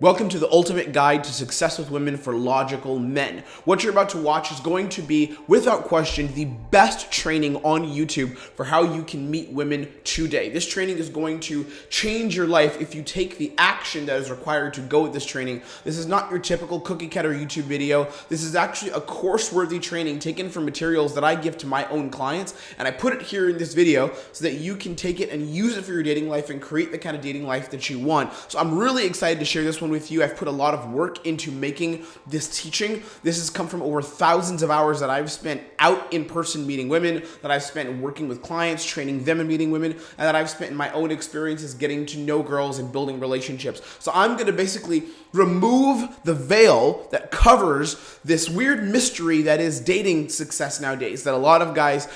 Welcome to the ultimate guide to success with women for logical men. What you're about to watch is going to be, without question, the best training on YouTube for how you can meet women today. This training is going to change your life if you take the action that is required to go with this training. This is not your typical cookie cutter YouTube video. This is actually a course-worthy training taken from materials that I give to my own clients, and I put it here in this video so that you can take it and use it for your dating life and create the kind of dating life that you want. So I'm really excited to share this one with you. I've put a lot of work into making this teaching. This has come from over thousands of hours that I've spent out in person meeting women, that I've spent working with clients, training them and meeting women, and that I've spent in my own experiences getting to know girls and building relationships. So I'm going to basically remove the veil that covers this weird mystery that is dating success nowadays, that a lot of guys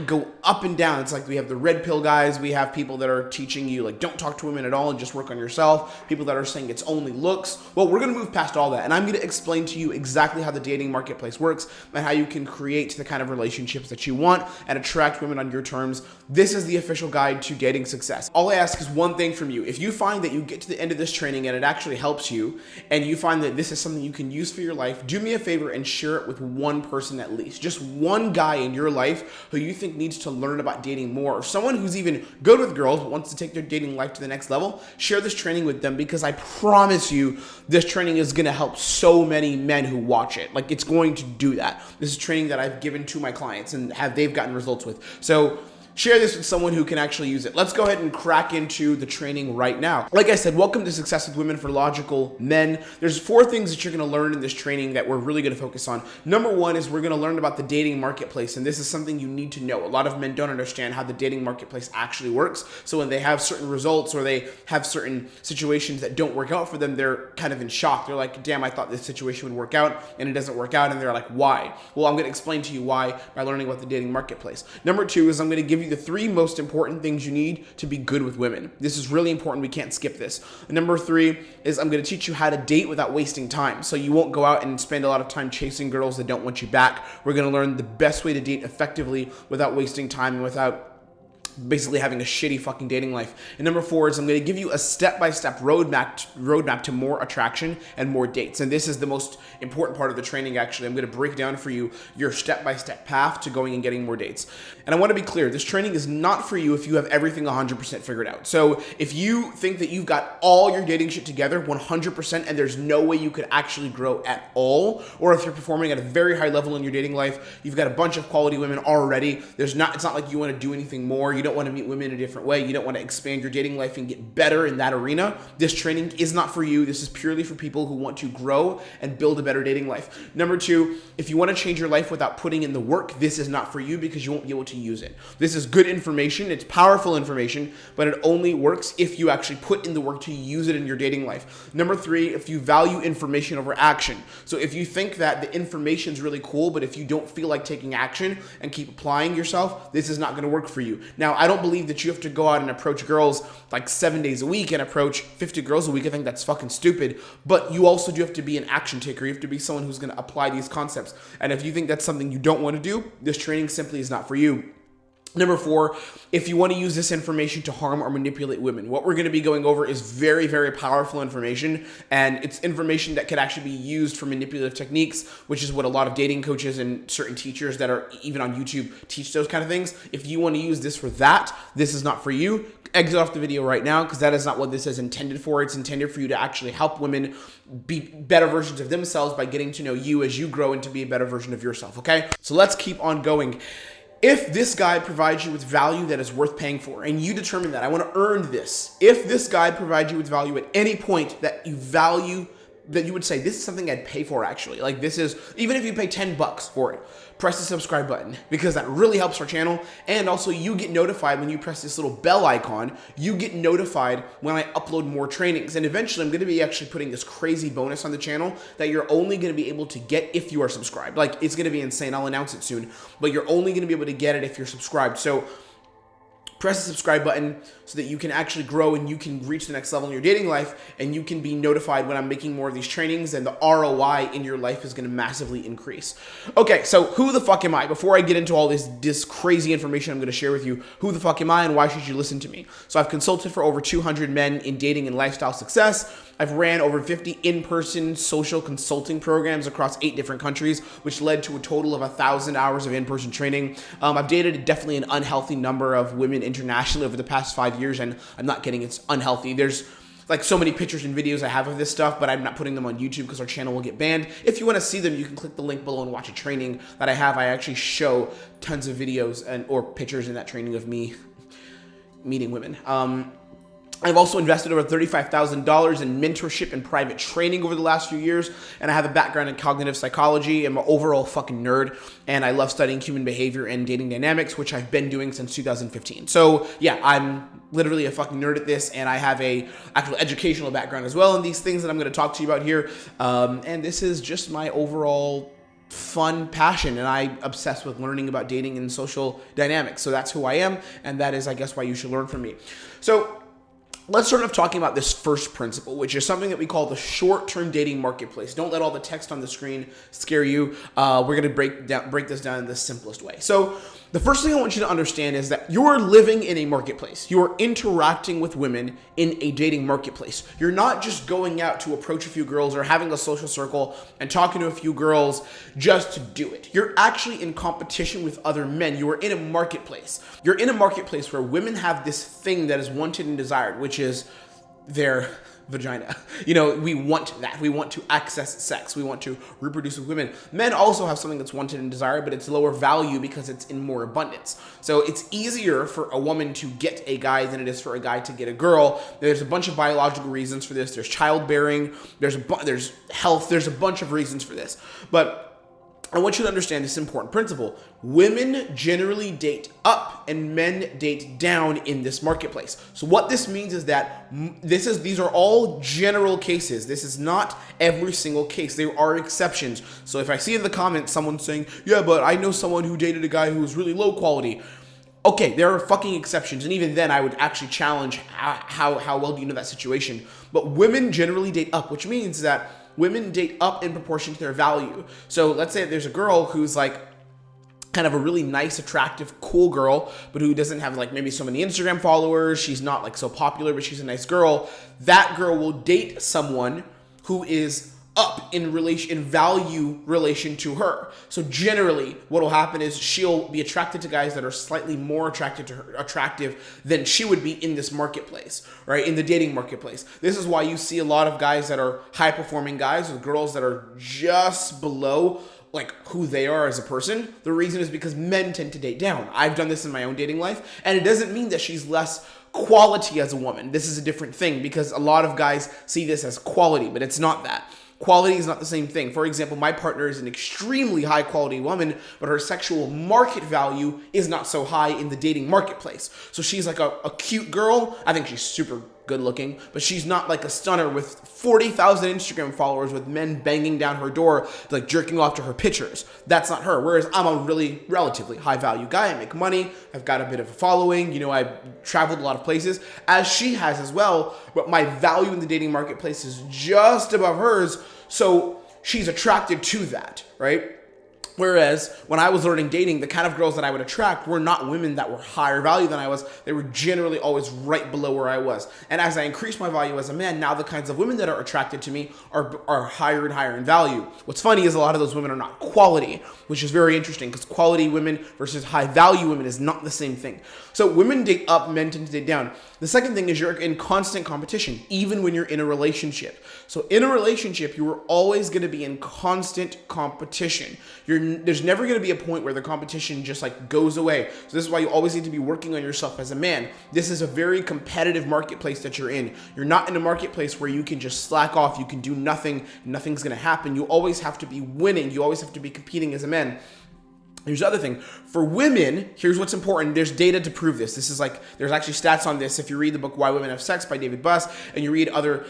go up and down. It's like we have the red pill guys. We have people that are teaching you like don't talk to women at all and just work on yourself. People that are saying it's only looks. Well, we're going to move past all that, and I'm going to explain to you exactly how the dating marketplace works and how you can create the kind of relationships that you want and attract women on your terms. This is the official guide to dating success. All I ask is one thing from you. If you find that you get to the end of this training and it actually helps you, and you find that this is something you can use for your life, do me a favor and share it with one person at least. Just one guy in your life who you think needs to learn about dating more, or someone who's even good with girls but wants to take their dating life to the next level. Share this training with them, because I promise you this training is going to help so many men who watch it. Like, it's going to do that. This is training that I've given to my clients and they've gotten results with. So share this with someone who can actually use it. Let's go ahead and crack into the training right now. Like I said, welcome to Success with Women for Logical Men. There's 4 things that you're going to learn in this training that we're really going to focus on. Number 1 is we're going to learn about the dating marketplace, and this is something you need to know. A lot of men don't understand how the dating marketplace actually works. So when they have certain results or they have certain situations that don't work out for them, they're kind of in shock. They're like, damn, I thought this situation would work out, and it doesn't work out. And they're like, why? Well, I'm going to explain to you why by learning about the dating marketplace. Number 2 is I'm going to give you the 3 most important things you need to be good with women. This is really important. We can't skip this. And number 3 is I'm going to teach you how to date without wasting time. So you won't go out and spend a lot of time chasing girls that don't want you back. We're going to learn the best way to date effectively without wasting time and without basically having a shitty fucking dating life. And number 4 is I'm going to give you a step-by-step roadmap to more attraction and more dates. And this is the most important part of the training, actually. I'm going to break down for you your step-by-step path to going and getting more dates. And I want to be clear, this training is not for you if you have everything 100% figured out. So if you think that you've got all your dating shit together 100% and there's no way you could actually grow at all, or if you're performing at a very high level in your dating life, you've got a bunch of quality women already, it's not like you want to do anything more, you don't want to meet women in a different way, you don't want to expand your dating life and get better in that arena, this training is not for you. This is purely for people who want to grow and build a better dating life. Number 2, if you want to change your life without putting in the work, this is not for you, because you won't be able to use it. This is good information, it's powerful information, but it only works if you actually put in the work to use it in your dating life. Number 3, if you value information over action. So if you think that the information is really cool, but if you don't feel like taking action and keep applying yourself, this is not going to work for you. Now, I don't believe that you have to go out and approach girls like 7 days a week and approach 50 girls a week. I think that's fucking stupid. But you also do have to be an action taker. You have to be someone who's going to apply these concepts. And if you think that's something you don't want to do, this training simply is not for you. Number 4, if you want to use this information to harm or manipulate women, what we're going to be going over is very, very powerful information, and it's information that could actually be used for manipulative techniques, which is what a lot of dating coaches and certain teachers that are even on YouTube teach those kind of things. If you want to use this for that, this is not for you. Exit off the video right now, because that is not what this is intended for. It's intended for you to actually help women be better versions of themselves by getting to know you as you grow and to be a better version of yourself, okay? So let's keep on going. If this guide provides you with value that is worth paying for, and you determine that I want to earn this, if this guide provides you with value at any point that you value, that you would say, this is something I'd pay for actually, like this is, even if you pay $10 for it, press the subscribe button, because that really helps our channel. And also you get notified when you press this little bell icon, you get notified when I upload more trainings. And eventually I'm going to be actually putting this crazy bonus on the channel that you're only going to be able to get if you are subscribed. Like, it's going to be insane. I'll announce it soon, but you're only going to be able to get it if you're subscribed. So press the subscribe button so that you can actually grow and you can reach the next level in your dating life, and you can be notified when I'm making more of these trainings, and the ROI in your life is going to massively increase. Okay, so who the fuck am I? Before I get into all this crazy information I'm going to share with you, who the fuck am I and why should you listen to me? So I've consulted for over 200 men in dating and lifestyle success. I've ran over 50 in-person social consulting programs across 8 different countries, which led to a total of 1,000 hours of in-person training. I've dated definitely an unhealthy number of women internationally over the past 5 years, and I'm not kidding, it's unhealthy. There's like so many pictures and videos I have of this stuff, but I'm not putting them on YouTube because our channel will get banned. If you want to see them, you can click the link below and watch a training that I have. I actually show tons of videos or pictures in that training of me meeting women. I've also invested over $35,000 in mentorship and private training over the last few years, and I have a background in cognitive psychology. I'm an overall fucking nerd, and I love studying human behavior and dating dynamics, which I've been doing since 2015. So yeah, I'm literally a fucking nerd at this, and I have a actual educational background as well in these things that I'm going to talk to you about here. And this is just my overall fun passion, and I obsess with learning about dating and social dynamics. So that's who I am, and that is, I guess, why you should learn from me. So let's start off talking about this first principle, which is something that we call the short-term dating marketplace. Don't let all the text on the screen scare you. We're going to break this down in the simplest way. So the first thing I want you to understand is that you're living in a marketplace. You are interacting with women in a dating marketplace. You're not just going out to approach a few girls or having a social circle and talking to a few girls just to do it. You're actually in competition with other men. You are in a marketplace. You're in a marketplace where women have this thing that is wanted and desired, which is their vagina. You know, we want that. We want to access sex. We want to reproduce with women. Men also have something that's wanted and desired, but it's lower value because it's in more abundance. So it's easier for a woman to get a guy than it is for a guy to get a girl. There's a bunch of biological reasons for this. There's childbearing. There's health. There's a bunch of reasons for this. But I want you to understand this important principle. Women generally date up and men date down in this marketplace. So what this means is that these are all general cases. This is not every single case. There are exceptions. So if I see in the comments someone saying, yeah, but I know someone who dated a guy who was really low quality. Okay, there are fucking exceptions, and even then I would actually challenge how well do you know that situation. But women generally date up, which means that women date up in proportion to their value. So let's say there's a girl who's like kind of a really nice, attractive, cool girl, but who doesn't have like maybe so many Instagram followers. She's not like so popular, but she's a nice girl. That girl will date someone who is up in value relation to her. So generally what will happen is she'll be attracted to guys that are slightly more attractive than she would be in this marketplace, right? In the dating marketplace. This is why you see a lot of guys that are high performing guys with girls that are just below like who they are as a person. The reason is because men tend to date down. I've done this in my own dating life, and it doesn't mean that she's less quality as a woman. This is a different thing because a lot of guys see this as quality, but it's not that. Quality is not the same thing. For example, my partner is an extremely high quality woman, but her sexual market value is not so high in the dating marketplace. So she's like a cute girl. I think she's super good looking, but she's not like a stunner with 40,000 Instagram followers with men banging down her door, like jerking off to her pictures. That's not her. Whereas I'm a really relatively high value guy. I make money. I've got a bit of a following. You know, I've traveled a lot of places, as she has as well, but my value in the dating marketplace is just above hers. So she's attracted to that, right? Whereas when I was learning dating, the kind of girls that I would attract were not women that were higher value than I was. They were generally always right below where I was. And as I increased my value as a man, now the kinds of women that are attracted to me are higher and higher in value. What's funny is a lot of those women are not quality, which is very interesting because quality women versus high value women is not the same thing. So women date up, men tend to date down. The second thing is you're in constant competition, even when you're in a relationship. So in a relationship, you are always going to be in constant competition. There's never going to be a point where the competition just like goes away. So this is why you always need to be working on yourself as a man. This is a very competitive marketplace that you're in. You're not in a marketplace where you can just slack off. You can do nothing. Nothing's going to happen. You always have to be winning. You always have to be competing as a man. Here's the other thing. For women, here's what's important. There's data to prove this. This is like, there's actually stats on this. If you read the book Why Women Have Sex by David Buss, and you read other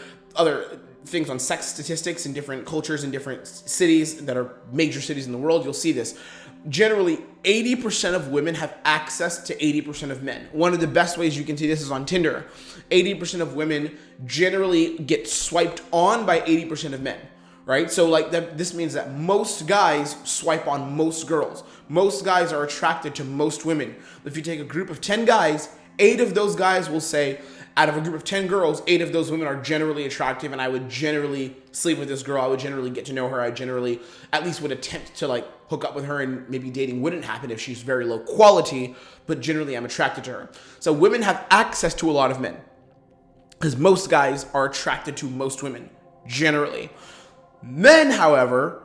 things on sex statistics in different cultures in different cities that are major cities in the world, you'll see this. Generally, 80% of women have access to 80% of men. One of the best ways you can see this is on Tinder. 80% of women generally get swiped on by 80% of men. Right? So like this means that most guys swipe on most girls. Most guys are attracted to most women. If you take a group of 10 guys, 8 of those guys will say, Out of a group of 10 girls, 8 of those women are generally attractive, and I would generally sleep with this girl. I would generally get to know her. I generally at least would attempt to like hook up with her, and maybe dating wouldn't happen if she's very low quality, but generally I'm attracted to her. So women have access to a lot of men, because most guys are attracted to most women, generally. Men, however,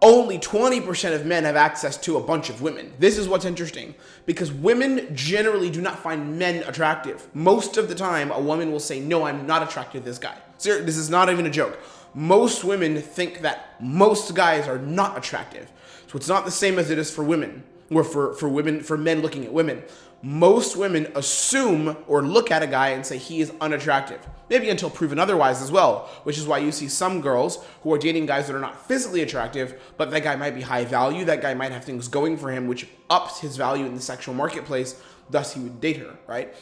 only 20% of men have access to a bunch of women. This is what's interesting, because women generally do not find men attractive. Most of the time, a woman will say, no, I'm not attracted to this guy. This is not even a joke. Most women think that most guys are not attractive. So it's not the same as it is for women, or for men looking at women. Most women assume or look at a guy and say he is unattractive. Maybe until proven otherwise as well, which is why you see some girls who are dating guys that are not physically attractive, but that guy might be high value, that guy might have things going for him, which ups his value in the sexual marketplace, thus he would date her, right?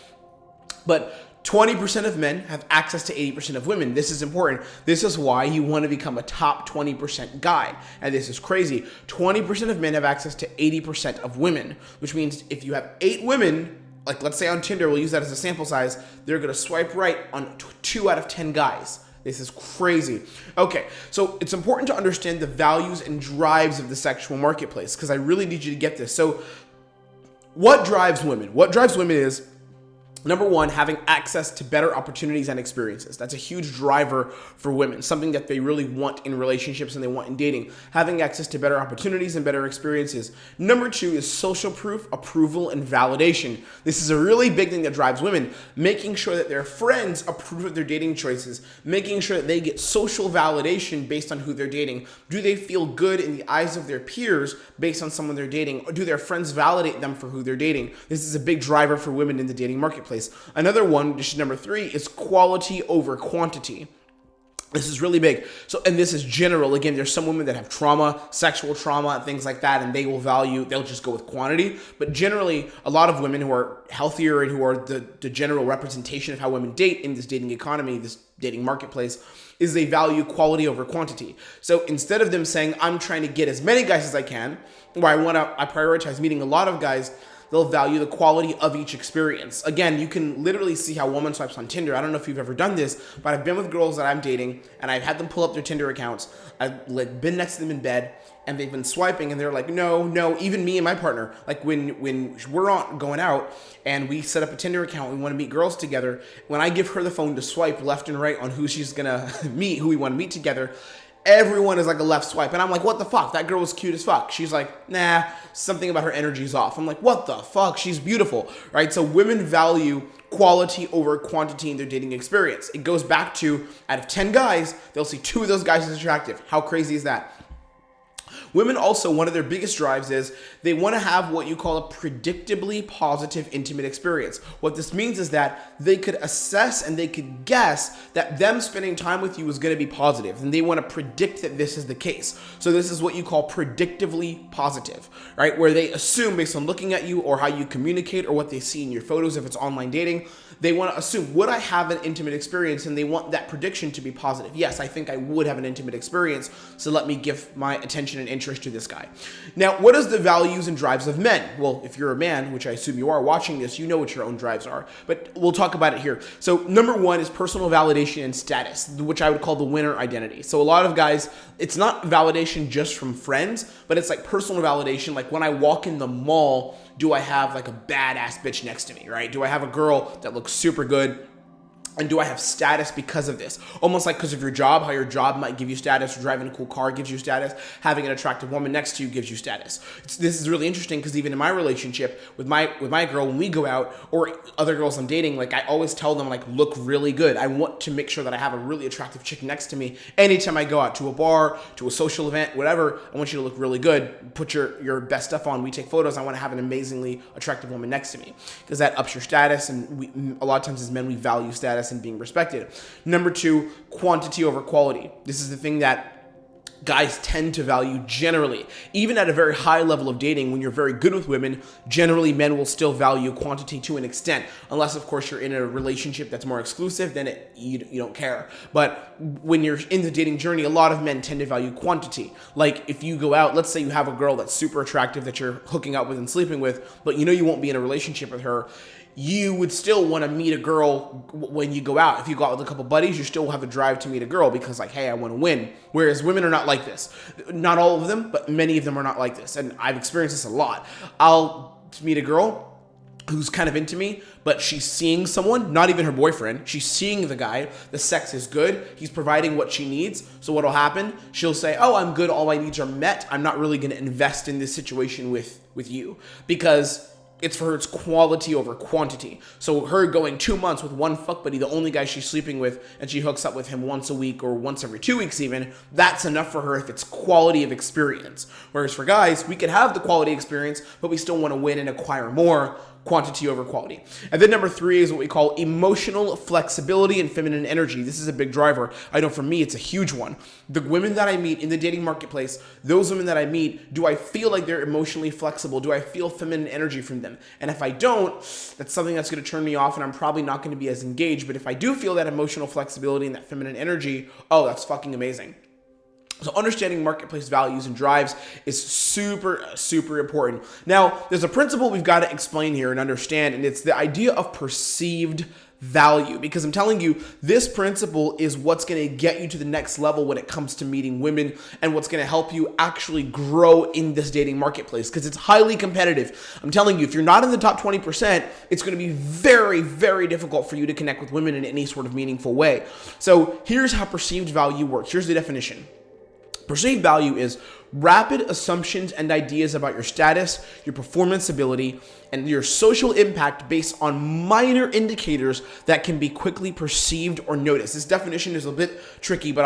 But 20% of men have access to 80% of women. This is important. This is why you want to become a top 20% guy. And this is crazy. 20% of men have access to 80% of women, which means if you have 8 women, like let's say on Tinder, we'll use that as a sample size, they're going to swipe right on 2 out of 10 guys. This is crazy. Okay, so it's important to understand the values and drives of the sexual marketplace, because I really need you to get this. So what drives women? What drives women is, number one, having access to better opportunities and experiences. That's a huge driver for women, something that they really want in relationships and they want in dating. Having access to better opportunities and better experiences. Number two is social proof, approval, and validation. This is a really big thing that drives women, making sure that their friends approve of their dating choices, making sure that they get social validation based on who they're dating. Do they feel good in the eyes of their peers based on someone they're dating? Or do their friends validate them for who they're dating? This is a big driver for women in the dating marketplace. Another one, which is number 3, is quality over quantity. This is really big. So, and this is general. Again, there's some women that have trauma, sexual trauma, and things like that, and they'll just go with quantity. But generally, a lot of women who are healthier and who are the general representation of how women date in this dating economy, this dating marketplace, is they value quality over quantity. So instead of them saying, I'm trying to get as many guys as I can, or I prioritize meeting a lot of guys, they'll value the quality of each experience. Again, you can literally see how woman swipes on Tinder. I don't know if you've ever done this, but I've been with girls that I'm dating, and I've had them pull up their Tinder accounts. I've been next to them in bed, and they've been swiping, and they're like, no, even me and my partner. Like when we're going out, and we set up a Tinder account, we want to meet girls together. When I give her the phone to swipe left and right on who she's gonna meet, who we want to meet together, everyone is like a left swipe. And I'm like, what the fuck? That girl was cute as fuck. She's like, nah, something about her energy's off. I'm like, what the fuck? She's beautiful, right? So women value quality over quantity in their dating experience. It goes back to, out of 10 guys, they'll see 2 of those guys as attractive. How crazy is that? Women also, one of their biggest drives is they want to have what you call a predictably positive intimate experience. What this means is that they could assess and they could guess that them spending time with you is going to be positive, and they want to predict that this is the case. So this is what you call predictively positive, right? Where they assume based on looking at you or how you communicate or what they see in your photos if it's online dating, they want to assume, would I have an intimate experience? And they want that prediction to be positive. Yes, I think I would have an intimate experience, so let me give my attention and interest to this guy. Now, what is the values and drives of men? Well, if you're a man, which I assume you are watching this, you know what your own drives are, but we'll talk about it here. So number 1 is personal validation and status, which I would call the winner identity. So a lot of guys, it's not validation just from friends, but it's like personal validation. Like when I walk in the mall, do I have like a badass bitch next to me, right? Do I have a girl that looks super good? And do I have status because of this? Almost like because of your job, how your job might give you status, or driving a cool car gives you status, having an attractive woman next to you gives you status. This is really interesting because even in my relationship with my girl, when we go out, or other girls I'm dating, like I always tell them, like, look really good. I want to make sure that I have a really attractive chick next to me anytime I go out to a bar, to a social event, whatever. I want you to look really good. Put your best stuff on. We take photos. I want to have an amazingly attractive woman next to me because that ups your status. And a lot of times as men, we value status and being respected. Number 2, quantity over quality. This is the thing that guys tend to value generally. Even at a very high level of dating, when you're very good with women, generally men will still value quantity to an extent. Unless, of course, you're in a relationship that's more exclusive, then you don't care. But when you're in the dating journey, a lot of men tend to value quantity. Like if you go out, let's say you have a girl that's super attractive that you're hooking up with and sleeping with, but you know you won't be in a relationship with her. you would still want to meet a girl when you go out. If you go out with a couple buddies, you still have a drive to meet a girl because like, hey, I want to win. Whereas women are not like this. Not all of them, but many of them are not like this. And I've experienced this a lot. I'll meet a girl who's kind of into me, but she's seeing someone, not even her boyfriend. She's seeing the guy. The sex is good. He's providing what she needs. So what'll happen? She'll say, oh, I'm good. All my needs are met. I'm not really going to invest in this situation with you because it's for her, it's quality over quantity. So her going 2 months with one fuck buddy, the only guy she's sleeping with, and she hooks up with him once a week or once every 2 weeks even, that's enough for her if it's quality of experience. Whereas for guys, we could have the quality experience, but we still want to win and acquire more, quantity over quality. And then number 3 is what we call emotional flexibility and feminine energy. This is a big driver. I know for me, it's a huge one. The women that I meet in the dating marketplace, those women that I meet, do I feel like they're emotionally flexible? Do I feel feminine energy from them? And if I don't, that's something that's going to turn me off and I'm probably not going to be as engaged. But if I do feel that emotional flexibility and that feminine energy, oh, that's fucking amazing. So understanding marketplace values and drives is super, super important. Now, there's a principle we've got to explain here and understand, and it's the idea of perceived value. Because I'm telling you, this principle is what's going to get you to the next level when it comes to meeting women and what's going to help you actually grow in this dating marketplace because it's highly competitive. I'm telling you, if you're not in the top 20%, it's going to be very, very difficult for you to connect with women in any sort of meaningful way. So here's how perceived value works. Here's the definition. Perceived value is rapid assumptions and ideas about your status, your performance ability, and your social impact based on minor indicators that can be quickly perceived or noticed. This definition is a bit tricky, but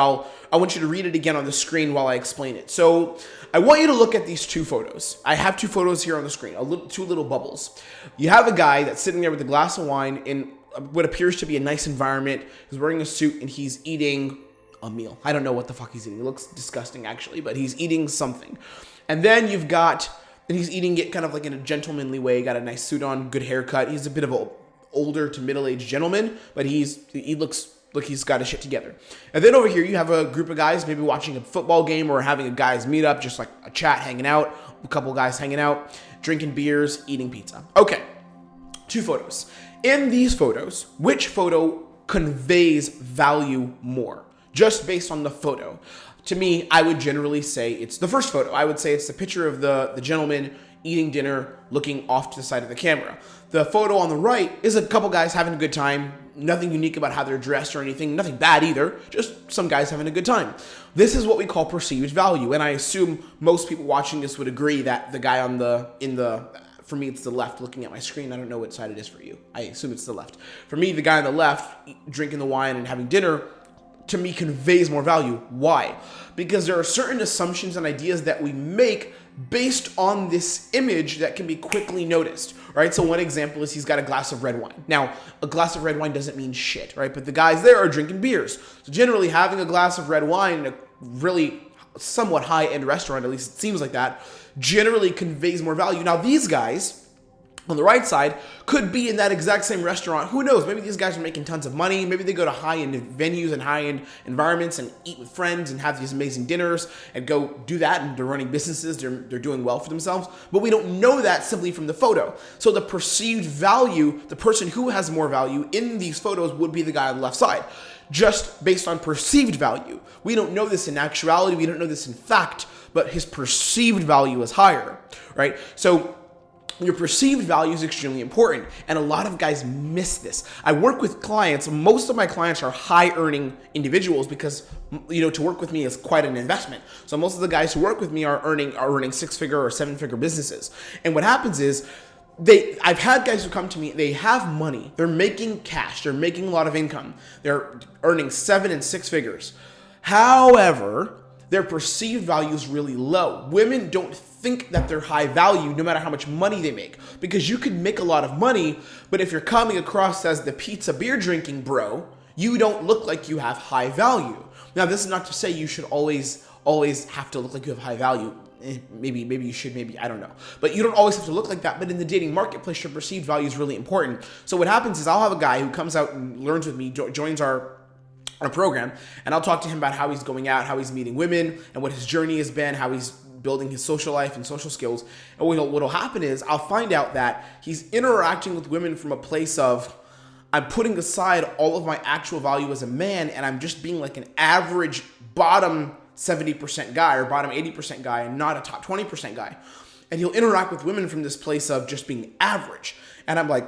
I want you to read it again on the screen while I explain it. So I want you to look at these 2 photos. I have 2 photos here on the screen, 2 little bubbles. You have a guy that's sitting there with a glass of wine in what appears to be a nice environment. He's wearing a suit and he's eating a meal. I don't know what the fuck he's eating. It looks disgusting actually, but he's eating something. And then he's eating it kind of like in a gentlemanly way, got a nice suit on, good haircut. He's a bit of an older to middle-aged gentleman, but he looks like he's got his shit together. And then over here, you have a group of guys maybe watching a football game or having a guys meetup, just like a chat, hanging out, a couple guys hanging out, drinking beers, eating pizza. Okay, 2 photos. In these photos, which photo conveys value more? Just based on the photo. To me, I would generally say it's the first photo. I would say it's the picture of the gentleman eating dinner, looking off to the side of the camera. The photo on the right is a couple guys having a good time. Nothing unique about how they're dressed or anything. Nothing bad either. Just some guys having a good time. This is what we call perceived value. And I assume most people watching this would agree that the guy for me, it's the left looking at my screen. I don't know what side it is for you. I assume it's the left. For me, the guy on the left drinking the wine and having dinner, to me, conveys more value. Why? Because there are certain assumptions and ideas that we make based on this image that can be quickly noticed, right? So one example is he's got a glass of red wine. Now, a glass of red wine doesn't mean shit, right? But the guys there are drinking beers. So generally, having a glass of red wine in a really somewhat high-end restaurant, at least it seems like that, generally conveys more value. Now, these guys on the right side could be in that exact same restaurant. Who knows? Maybe these guys are making tons of money. Maybe they go to high-end venues and high-end environments and eat with friends and have these amazing dinners and go do that, and they're running businesses. They're doing well for themselves. But we don't know that simply from the photo. So the perceived value, the person who has more value in these photos would be the guy on the left side, just based on perceived value. We don't know this in actuality. We don't know this in fact, but his perceived value is higher, right? So your perceived value is extremely important, and a lot of guys miss this. I work with clients. Most of my clients are high-earning individuals because, to work with me is quite an investment. So most of the guys who work with me are earning 6-figure or 7-figure businesses. And what happens is, I've had guys who come to me, they have money, they're making cash, they're making a lot of income, they're earning 7 and 6 figures. However, their perceived value is really low. Women don't think that they're high value no matter how much money they make, because you could make a lot of money, but if you're coming across as the pizza beer drinking bro, you don't look like you have high value. Now, this is not to say you should always have to look like you have high value. Maybe you should, maybe, I don't know. But you don't always have to look like that. But in the dating marketplace, your perceived value is really important. So what happens is I'll have a guy who comes out and learns with me, joins our program, and I'll talk to him about how he's going out, how he's meeting women, and what his journey has been, how he's building his social life and social skills. And what'll happen is I'll find out that he's interacting with women from a place of, I'm putting aside all of my actual value as a man, and I'm just being like an average bottom 70% guy or bottom 80% guy and not a top 20% guy. And he'll interact with women from this place of just being average. And I'm like,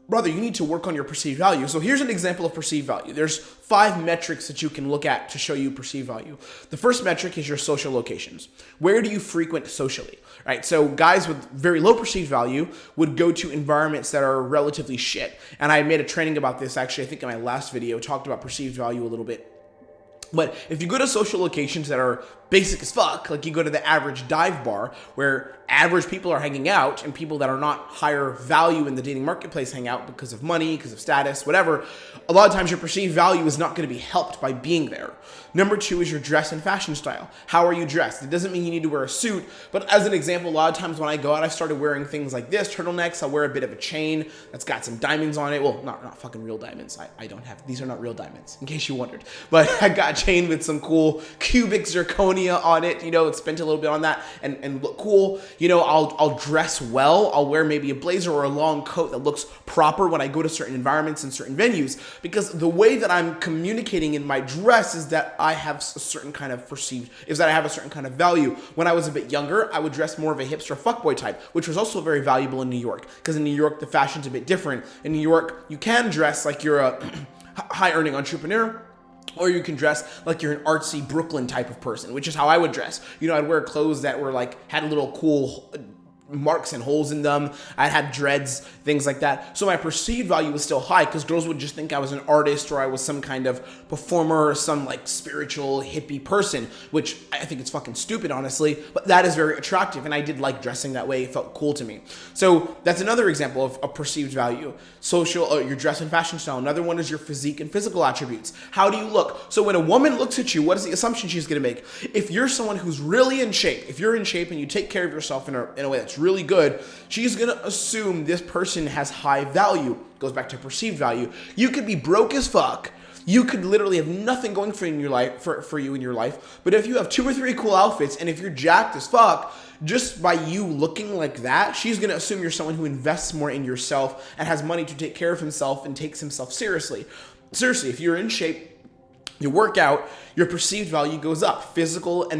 brother, you need to work on your perceived value. So here's an example of perceived value. There's 5 metrics that you can look at to show you perceived value. The first metric is your social locations. Where do you frequent socially, right? So guys with very low perceived value would go to environments that are relatively shit. And I made a training about this, actually, I think in my last video, talked about perceived value a little bit. But if you go to social locations that are basic as fuck, like you go to the average dive bar where average people are hanging out and people that are not higher value in the dating marketplace hang out because of money, because of status, whatever, a lot of times your perceived value is not going to be helped by being there. Number 2 is your dress and fashion style. How are you dressed? It doesn't mean you need to wear a suit, but as an example, a lot of times when I go out, I started wearing things like this, turtlenecks. I'll wear a bit of a chain that's got some diamonds on it. Well, not fucking real diamonds. I don't have, these are not real diamonds, in case you wondered. But I got a chain with some cool cubic zirconia on it, spent a little bit on that and look cool. I'll dress well. I'll wear maybe a blazer or a long coat that looks proper when I go to certain environments and certain venues, because the way that I'm communicating in my dress is that I have a certain kind of value. When I was a bit younger, I would dress more of a hipster fuckboy type, which was also very valuable in New York, because in New York, the fashion's a bit different. In New York, you can dress like you're a high earning entrepreneur, or you can dress like you're an artsy Brooklyn type of person, which is how I would dress. I'd wear clothes that were had a little cool marks and holes in them. I had dreads, things like that. So my perceived value was still high because girls would just think I was an artist or I was some kind of performer or some spiritual hippie person, which I think it's fucking stupid, honestly, but that is very attractive. And I did like dressing that way. It felt cool to me. So that's another example of a perceived value. Your dress and fashion style. Another one is your physique and physical attributes. How do you look? So when a woman looks at you, what is the assumption she's going to make? If you're someone who's really in shape, if you're in shape and you take care of yourself in a way that's really good, she's going to assume this person has high value. Goes back to perceived value. You could be broke as fuck. You could literally have nothing going for you in your life. But if you have 2 or 3 cool outfits, and if you're jacked as fuck, just by you looking like that, she's going to assume you're someone who invests more in yourself and has money to take care of himself and takes himself seriously. Seriously, if you're in shape, you work out, your perceived value goes up. Physical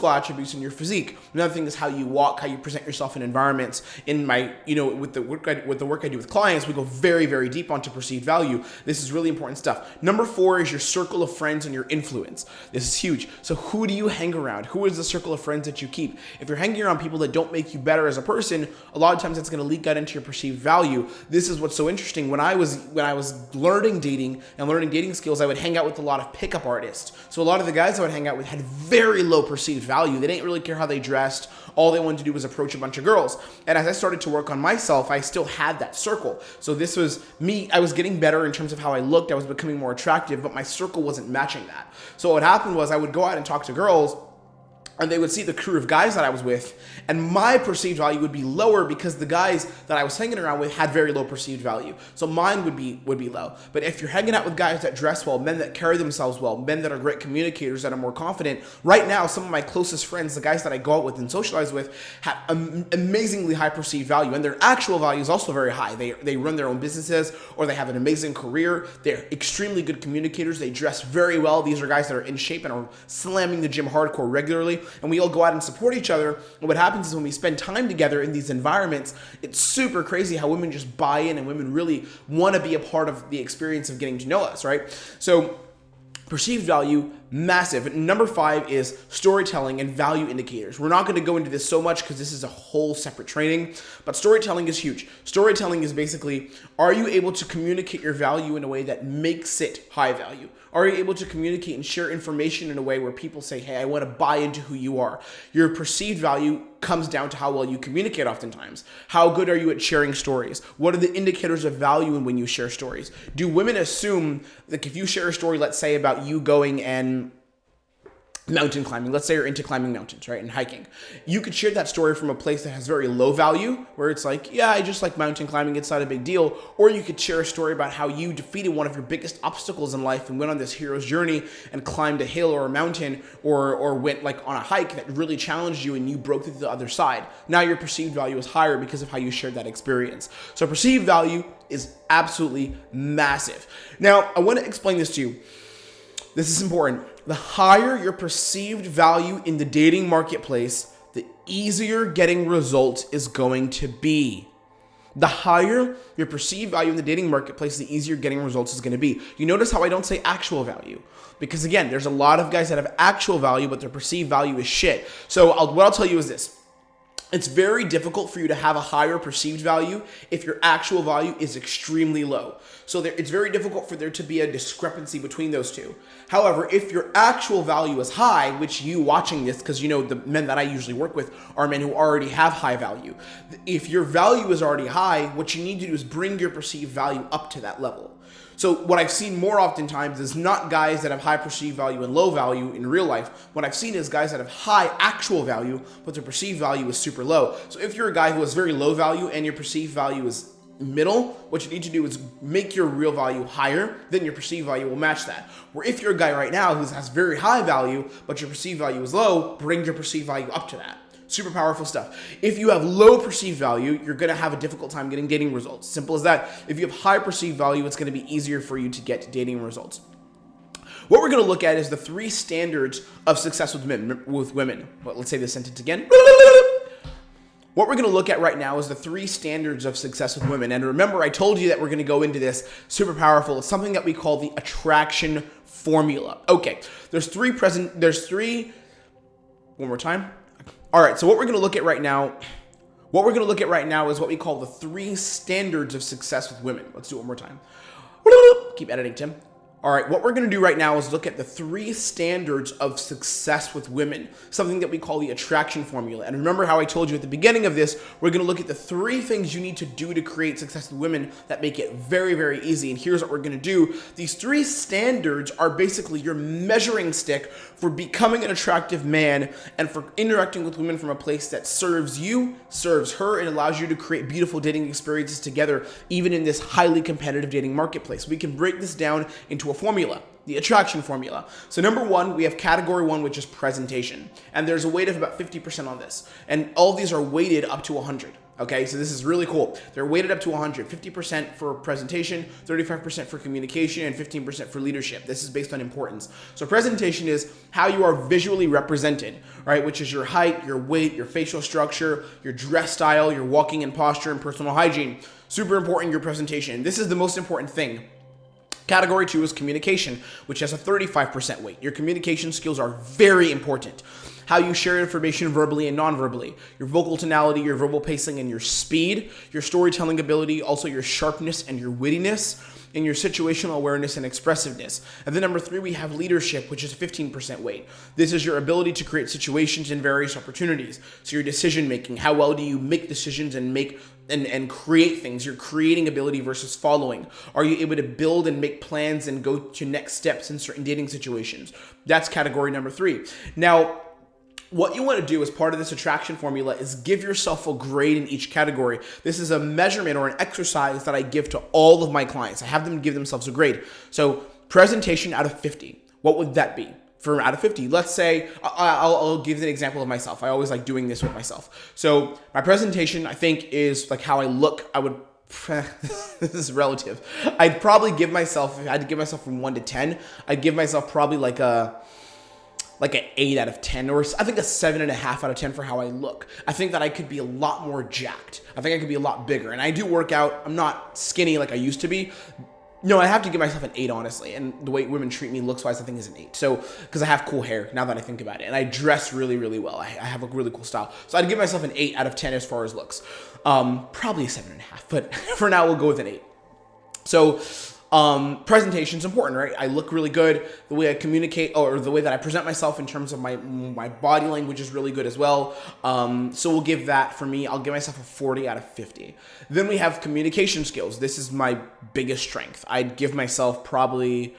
attributes in your physique. Another thing is how you walk, how you present yourself in environments. In my, with the work I do with clients, we go very, very deep onto perceived value. This is really important stuff. Number 4 is your circle of friends and your influence. This is huge. So who do you hang around? Who is the circle of friends that you keep? If you're hanging around people that don't make you better as a person, a lot of times that's going to leak out into your perceived value. This is what's so interesting. When I was learning dating and learning dating skills, I would hang out with a lot of pickup artists. So a lot of the guys I would hang out with had very low perceived value. They didn't really care how they dressed. All they wanted to do was approach a bunch of girls. And as I started to work on myself, I still had that circle. So this was me. I was getting better in terms of how I looked. I was becoming more attractive, but my circle wasn't matching that. So what happened was I would go out and talk to girls, and they would see the crew of guys that I was with, and my perceived value would be lower because the guys that I was hanging around with had very low perceived value. So mine would be low. But if you're hanging out with guys that dress well, men that carry themselves well, men that are great communicators, that are more confident, right now, some of my closest friends, the guys that I go out with and socialize with, have amazingly high perceived value, and their actual value is also very high. They run their own businesses, or they have an amazing career. They're extremely good communicators. They dress very well. These are guys that are in shape and are slamming the gym hardcore regularly. And we all go out and support each other. And what happens is when we spend time together in these environments, it's super crazy how women just buy in and women really want to be a part of the experience of getting to know us, right? So perceived value, massive. Number 5 is storytelling and value indicators. We're not going to go into this so much because this is a whole separate training, but storytelling is huge. Storytelling is basically, are you able to communicate your value in a way that makes it high value? Are you able to communicate and share information in a way where people say, hey, I want to buy into who you are? Your perceived value comes down to how well you communicate oftentimes. How good are you at sharing stories? What are the indicators of value in when you share stories? Do women assume, like if you share a story, let's say about you going and mountain climbing. Let's say you're into climbing mountains, right? And hiking. You could share that story from a place that has very low value, where it's like, yeah, I just like mountain climbing. It's not a big deal. Or you could share a story about how you defeated one of your biggest obstacles in life and went on this hero's journey and climbed a hill or a mountain or went like on a hike that really challenged you and you broke through to the other side. Now your perceived value is higher because of how you shared that experience. So perceived value is absolutely massive. Now, I want to explain this to you. This is important. The higher your perceived value in the dating marketplace, the easier getting results is going to be. The higher your perceived value in the dating marketplace, the easier getting results is going to be. You notice how I don't say actual value? Because again, there's a lot of guys that have actual value, but their perceived value is shit. So what I'll tell you is this. It's very difficult for you to have a higher perceived value if your actual value is extremely low. So it's very difficult for there to be a discrepancy between those two. However, if your actual value is high, which you watching this, because you know the men that I usually work with are men who already have high value. If your value is already high, what you need to do is bring your perceived value up to that level. So what I've seen more oftentimes is not guys that have high perceived value and low value in real life. What I've seen is guys that have high actual value, but their perceived value is super low. So if you're a guy who has very low value and your perceived value is middle, what you need to do is make your real value higher, then your perceived value will match that. Where if you're a guy right now who has very high value, but your perceived value is low, bring your perceived value up to that. Super powerful stuff. If you have low perceived value, you're going to have a difficult time getting dating results. Simple as that. If you have high perceived value, it's going to be easier for you to get dating results. What we're going to look at is the 3 standards of success with women. Well, let's say this sentence again. What we're going to look at right now is the 3 standards of success with women. And remember, I told you that we're going to go into this super powerful. It's something that we call the attraction formula. Okay, there's 3, one more time. All right, so what we're going to look at right now, is what we call the 3 standards of success with women. Let's do it one more time. Keep editing, Tim. All right, what we're going to do right now is look at the 3 standards of success with women, something that we call the attraction formula. And remember how I told you at the beginning of this, we're going to look at the 3 things you need to do to create success with women that make it very, very easy. And here's what we're going to do. These 3 standards are basically your measuring stick for becoming an attractive man and for interacting with women from a place that serves you, serves her, and allows you to create beautiful dating experiences together, even in this highly competitive dating marketplace. We can break this down into a formula, the attraction formula. So number 1, we have category 1, which is presentation. And there's a weight of about 50% on this. And all of these are weighted up to 100. Okay, so this is really cool. They're weighted up to 100, 50% for presentation, 35% for communication, and 15% for leadership. This is based on importance. So presentation is how you are visually represented, right? Which is your height, your weight, your facial structure, your dress style, your walking and posture, and personal hygiene. Super important, your presentation. This is the most important thing. Category 2 is communication, which has a 35% weight. Your communication skills are very important. How you share information verbally and non-verbally, your vocal tonality, your verbal pacing, and your speed, your storytelling ability, also your sharpness and your wittiness, and your situational awareness and expressiveness. And then number 3, we have leadership, which is 15% weight. This is your ability to create situations and various opportunities. So your decision making, how well do you make decisions and make and create things, your creating ability versus following. Are you able to build and make plans and go to next steps in certain dating situations? That's category number 3. Now, what you want to do as part of this attraction formula is give yourself a grade in each category. This is a measurement or an exercise that I give to all of my clients. I have them give themselves a grade. So presentation out of 50, what would that be? For out of 50, let's say, I'll give an example of myself. I always like doing this with myself. So my presentation, I think, is like how I look. I would, this is relative. I'd probably give myself, if I had to give myself from 1 to 10, I'd give myself probably like an 8 out of 10, or I think a 7.5 out of 10 for how I look. I think that I could be a lot more jacked. I think I could be a lot bigger. And I do work out. I'm not skinny like I used to be. No, I have to give myself an 8, honestly. And the way women treat me looks-wise, I think is an 8. So, because I have cool hair, now that I think about it. And I dress really, really well. I have a really cool style. So I'd give myself an 8 out of 10 as far as looks. Probably a 7.5, but for now, we'll go with an 8. So, presentation is important, right? I look really good. The way I communicate, or the way that I present myself in terms of my body language is really good as well. So we'll give that, for me, I'll give myself a 40 out of 50. Then we have communication skills. This is my biggest strength. I'd give myself probably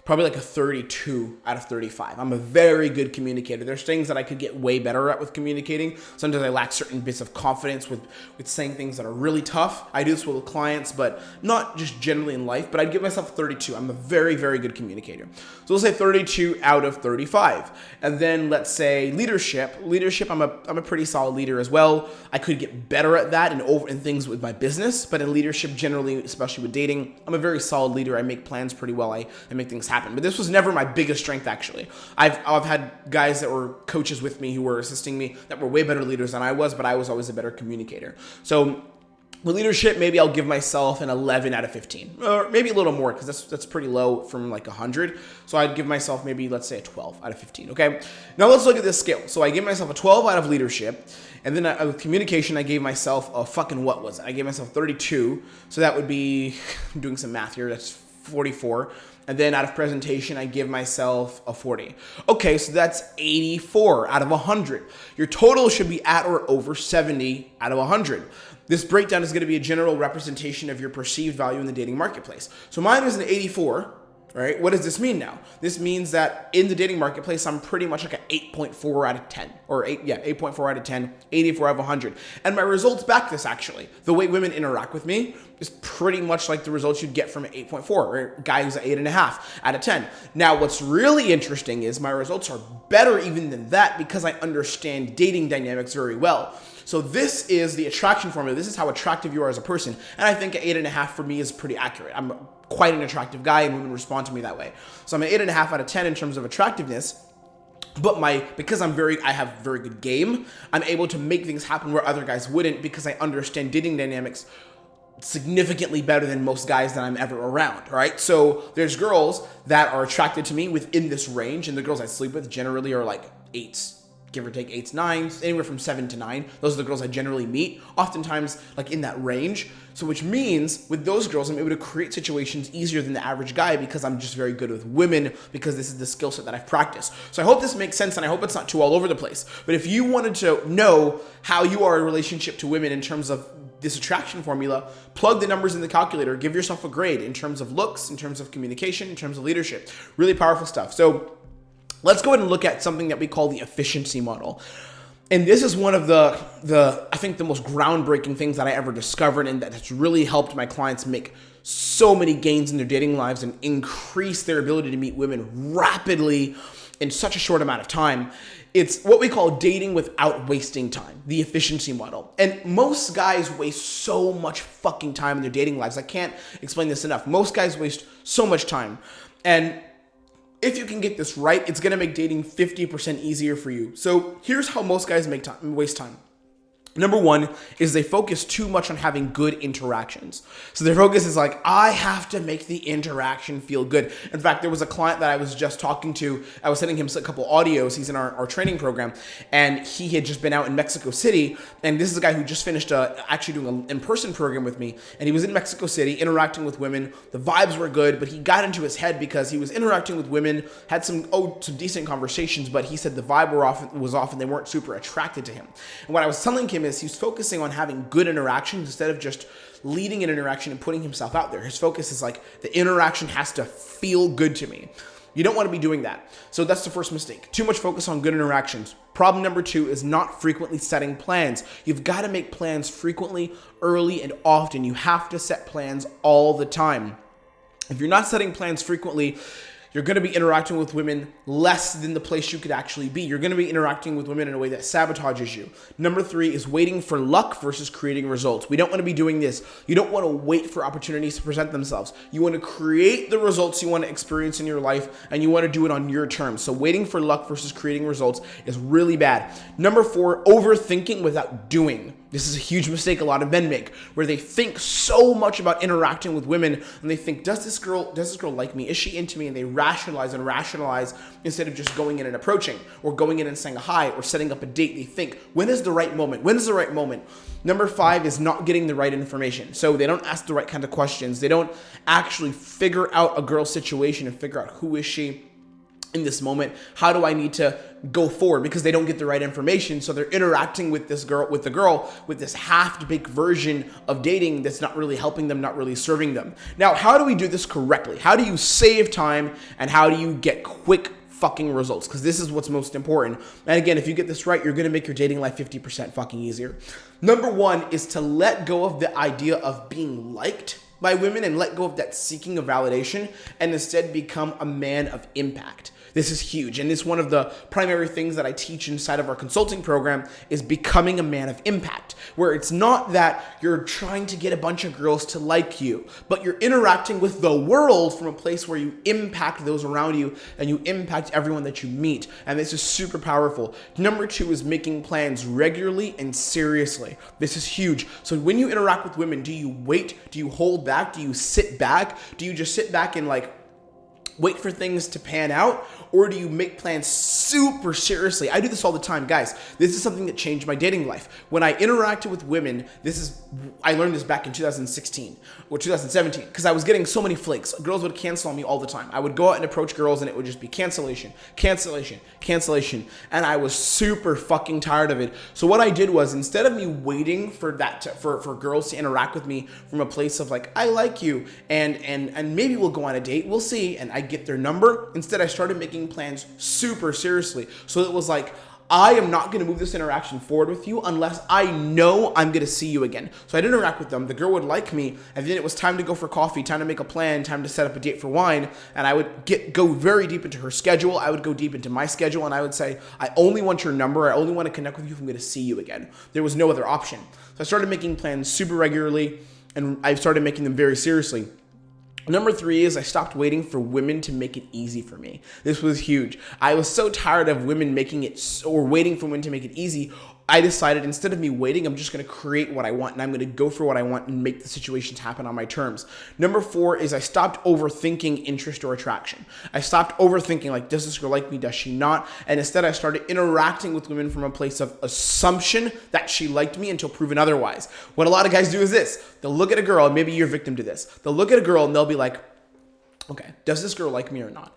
probably like a 32 out of 35. I'm a very good communicator. There's things that I could get way better at with communicating. Sometimes I lack certain bits of confidence with saying things that are really tough. I do this with clients, but not just generally in life, but I'd give myself a 32. I'm a very, very good communicator. So we'll say 32 out of 35. And then let's say leadership. Leadership, I'm a pretty solid leader as well. I could get better at that in things with my business, but in leadership generally, especially with dating, I'm a very solid leader. I make plans pretty well. I make things happen. But this was never my biggest strength, actually. I've had guys that were coaches with me who were assisting me that were way better leaders than I was, but I was always a better communicator. So with leadership, maybe I'll give myself an 11 out of 15, or maybe a little more, because that's pretty low from like 100. So I'd give myself maybe, let's say, a 12 out of 15, okay? Now let's look at this scale. So I gave myself a 12 out of leadership, and then with communication, I gave myself a fucking, what was it? I gave myself 32, so that would be, I'm doing some math here, that's 44. And then out of presentation, I give myself a 40. Okay, so that's 84 out of 100. Your total should be at or over 70 out of 100. This breakdown is going to be a general representation of your perceived value in the dating marketplace. So mine was an 84, right? What does this mean now? This means that in the dating marketplace, I'm pretty much like an 8.4 out of 10, or 8.4 out of 10, 84 out of 100. And my results back this, actually. The way women interact with me is pretty much like the results you'd get from an 8.4, or a guy who's an 8.5 out of 10. Now, what's really interesting is my results are better even than that because I understand dating dynamics very well. So this is the attraction formula. This is how attractive you are as a person. And I think an 8.5 for me is pretty accurate. I'm quite an attractive guy, and women respond to me that way. So I'm an 8.5 out of 10 in terms of attractiveness. But because I have very good game, I'm able to make things happen where other guys wouldn't, because I understand dating dynamics significantly better than most guys that I'm ever around, right? So there's girls that are attracted to me within this range, and the girls I sleep with generally are like 8s. Give or take 8s, 9s, anywhere from 7 to 9. Those are the girls I generally meet, oftentimes like in that range. So which means with those girls, I'm able to create situations easier than the average guy because I'm just very good with women, because this is the skill set that I've practiced. So I hope this makes sense, and I hope it's not too all over the place. But if you wanted to know how you are in relationship to women in terms of this attraction formula, plug the numbers in the calculator, give yourself a grade in terms of looks, in terms of communication, in terms of leadership. Really powerful stuff. So let's go ahead and look at something that we call the efficiency model. And this is one of the I think the most groundbreaking things that I ever discovered, and that has really helped my clients make so many gains in their dating lives and increase their ability to meet women rapidly in such a short amount of time. It's what we call dating without wasting time, the efficiency model. And most guys waste so much fucking time in their dating lives. I can't explain this enough. Most guys waste so much time. And if you can get this right, it's going to make dating 50% easier for you. So here's how most guys waste time. Number one is they focus too much on having good interactions. So their focus is like, I have to make the interaction feel good. In fact, there was a client that I was just talking to. I was sending him a couple audios. He's in our training program, and he had just been out in Mexico City. And this is a guy who just finished actually doing an in-person program with me. And he was in Mexico City interacting with women. The vibes were good, but he got into his head because he was interacting with women, had some decent conversations, but he said the vibe was off and they weren't super attracted to him. And what I was telling him is he's focusing on having good interactions instead of just leading an interaction and putting himself out there. His focus is like, the interaction has to feel good to me. You don't want to be doing that. So that's the first mistake. Too much focus on good interactions. Problem number two is not frequently setting plans. You've got to make plans frequently, early, and often. You have to set plans all the time. If you're not setting plans frequently, you're going to be interacting with women less than the place you could actually be. You're going to be interacting with women in a way that sabotages you. Number three is waiting for luck versus creating results. We don't want to be doing this. You don't want to wait for opportunities to present themselves. You want to create the results you want to experience in your life, and you want to do it on your terms. So waiting for luck versus creating results is really bad. Number four, overthinking without doing. This is a huge mistake a lot of men make, where they think so much about interacting with women, and they think, does this girl like me? Is she into me? And they rationalize instead of just going in and approaching, or going in and saying hi, or setting up a date. They think, when is the right moment? When is the right moment? Number five is not getting the right information. So they don't ask the right kind of questions. They don't actually figure out a girl's situation and figure out who is she in this moment. How do I need to go forward because they don't get the right information. So they're interacting with the girl with this half-baked version of dating that's not really helping them, not really serving them. Now, how do we do this correctly? How do you save time and how do you get quick fucking results? Because this is what's most important. And again, if you get this right, you're going to make your dating life 50% fucking easier. Number one is to let go of the idea of being liked by women and let go of that seeking of validation and instead become a man of impact. This is huge. And it's one of the primary things that I teach inside of our consulting program is becoming a man of impact, where it's not that you're trying to get a bunch of girls to like you, but you're interacting with the world from a place where you impact those around you and you impact everyone that you meet. And this is super powerful. Number two is making plans regularly and seriously. This is huge. So when you interact with women, do you wait? Do you hold back? Do you sit back? Do you just sit back and wait for things to pan out? Or do you make plans super seriously? I do this all the time, guys. This is something that changed my dating life. When I interacted with women, I learned this back in 2016 or 2017 because I was getting so many flakes. Girls would cancel on me all the time. I would go out and approach girls and it would just be cancellation, cancellation, cancellation. And I was super fucking tired of it. So what I did was, instead of me waiting for for girls to interact with me from a place of I like you and maybe we'll go on a date, we'll see, and I get their number, instead I started making plans super seriously. So it was I am not going to move this interaction forward with you unless I know I'm going to see you again. So I'd interact with them. The girl would like me. And then it was time to go for coffee, time to make a plan, time to set up a date for wine. And I would go very deep into her schedule. I would go deep into my schedule. And I would say, I only want your number. I only want to connect with you if I'm going to see you again. There was no other option. So I started making plans super regularly. And I started making them very seriously. Number three is I stopped waiting for women to make it easy for me. This was huge. I was so tired of women making it or waiting for women to make it easy. I decided, instead of me waiting, I'm just going to create what I want and I'm going to go for what I want and make the situations happen on my terms. Number four is I stopped overthinking interest or attraction. I stopped overthinking, does this girl like me? Does she not? And instead I started interacting with women from a place of assumption that she liked me until proven otherwise. What a lot of guys do is this. They'll look at a girl, and maybe you're a victim to this. They'll look at a girl and they'll be like, okay, does this girl like me or not?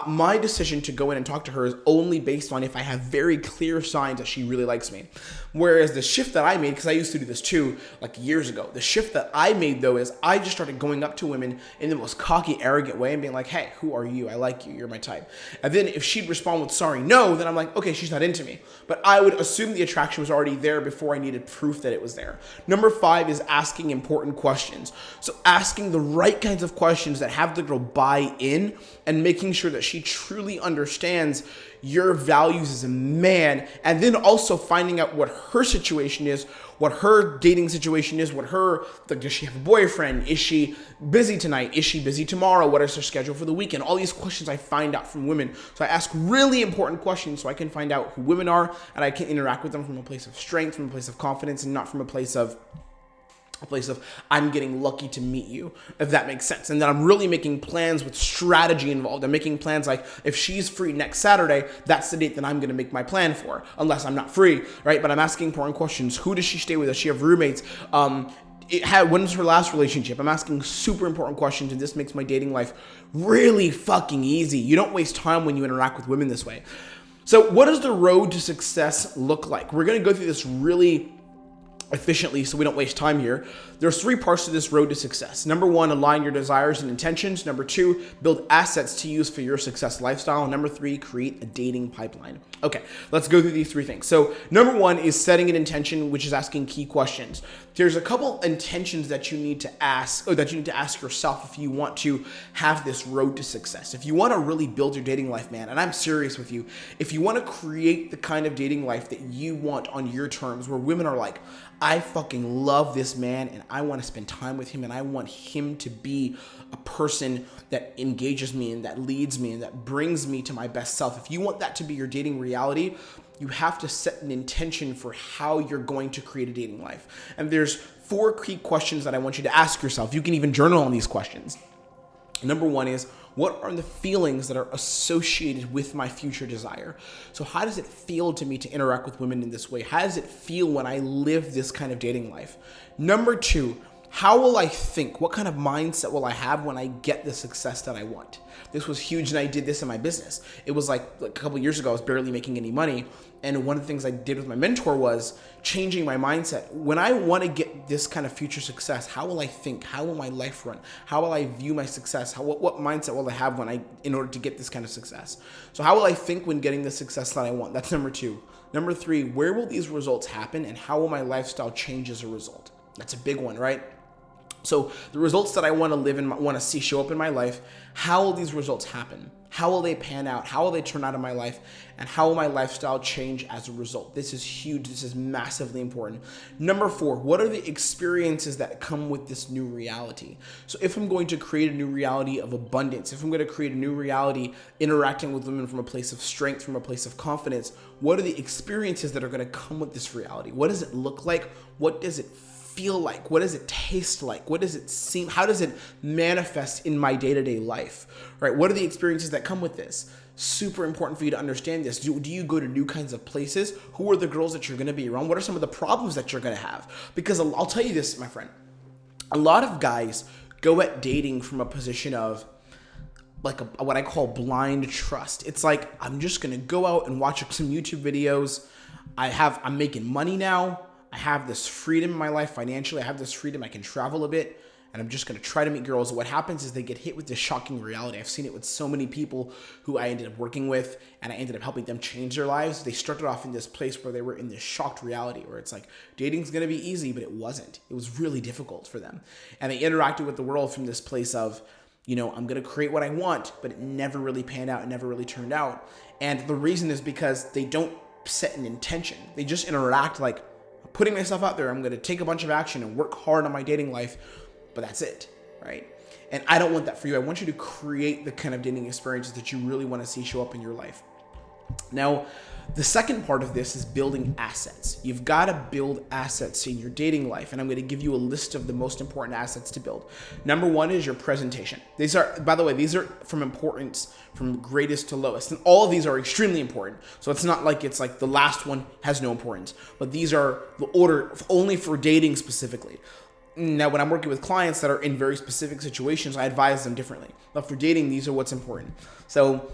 My decision to go in and talk to her is only based on if I have very clear signs that she really likes me. Whereas the shift that I made, because I used to do this too, years ago, the shift that I made though is I just started going up to women in the most cocky, arrogant way and being like, hey, who are you? I like you. You're my type. And then if she'd respond with sorry, no, then I'm like, okay, she's not into me. But I would assume the attraction was already there before I needed proof that it was there. Number five is asking important questions. So asking the right kinds of questions that have the girl buy in and making sure that she truly understands your values as a man, and then also finding out what her situation is, what her dating situation is, does she have a boyfriend? Is she busy tonight? Is she busy tomorrow? What is her schedule for the weekend? All these questions I find out from women. So I ask really important questions so I can find out who women are and I can interact with them from a place of strength, from a place of confidence, and not from a place of I'm getting lucky to meet you, if that makes sense. And then I'm really making plans with strategy involved. I'm making plans if she's free next Saturday, that's the date that I'm going to make my plan for, unless I'm not free, right? But I'm asking important questions. Who does she stay with? Does she have roommates? When's her last relationship? I'm asking super important questions, and this makes my dating life really fucking easy. You don't waste time when you interact with women this way. So what does the road to success look like? We're going to go through this really efficiently so we don't waste time here. There's three parts to this road to success. Number one, align your desires and intentions. Number two, build assets to use for your success lifestyle. And number three, create a dating pipeline. Okay, let's go through these three things. So number one is setting an intention, which is asking key questions. There's a couple intentions that you need to ask, or that you need to ask yourself if you want to have this road to success. If you want to really build your dating life, man, and I'm serious with you, if you want to create the kind of dating life that you want on your terms, where women are like, I fucking love this man and I want to spend time with him and I want him to be a person that engages me and that leads me and that brings me to my best self. If you want that to be your dating reality, you have to set an intention for how you're going to create a dating life. And there's 4 key questions that I want you to ask yourself. You can even journal on these questions. Number one is, what are the feelings that are associated with my future desire? So how does it feel to me to interact with women in this way? How does it feel when I live this kind of dating life? Number two, how will I think? What kind of mindset will I have when I get the success that I want? This was huge, and I did this in my business. It was like a couple years ago, I was barely making any money. And one of the things I did with my mentor was changing my mindset. When I want to get this kind of future success, how will I think? How will my life run? How will I view my success? What mindset will I have in order to get this kind of success? So how will I think when getting the success that I want? That's number 2. Number 3, where will these results happen, and how will my lifestyle change as a result? That's a big one, right? So the results that I want to live and want to see show up in my life, how will these results happen? How will they pan out? How will they turn out in my life? And how will my lifestyle change as a result? This is huge. This is massively important. Number 4, what are the experiences that come with this new reality? So if I'm going to create a new reality of abundance, if I'm going to create a new reality interacting with women from a place of strength, from a place of confidence, what are the experiences that are going to come with this reality? What does it look like? What does it feel like? What does it taste like? What does it seem? How does it manifest in my day-to-day life? Right? What are the experiences that come with this? Super important for you to understand this. Do you go to new kinds of places? Who are the girls that you're going to be around? What are some of the problems that you're going to have? Because I'll tell you this, my friend. A lot of guys go at dating from a position of like what I call blind trust. It's like, I'm just going to go out and watch some YouTube videos. I'm making money now. I have this freedom in my life financially. I have this freedom. I can travel a bit, and I'm just going to try to meet girls. What happens is they get hit with this shocking reality. I've seen it with so many people who I ended up working with, and I ended up helping them change their lives. They started off in this place where they were in this shocked reality where it's like, dating's going to be easy, but it wasn't. It was really difficult for them. And they interacted with the world from this place of, I'm going to create what I want, but it never really panned out. It never really turned out. And the reason is because they don't set an intention. They just interact like, putting myself out there, I'm going to take a bunch of action and work hard on my dating life, but that's it, right? And I don't want that for you. I want you to create the kind of dating experiences that you really want to see show up in your life. Now, the second part of this is building assets. You've got to build assets in your dating life, and I'm going to give you a list of the most important assets to build. Number 1 is your presentation. These are, by the way, from importance from greatest to lowest, and all of these are extremely important. So it's not like it's like the last one has no importance, but these are the order only for dating specifically. Now, when I'm working with clients that are in very specific situations, I advise them differently. But for dating, these are what's important. So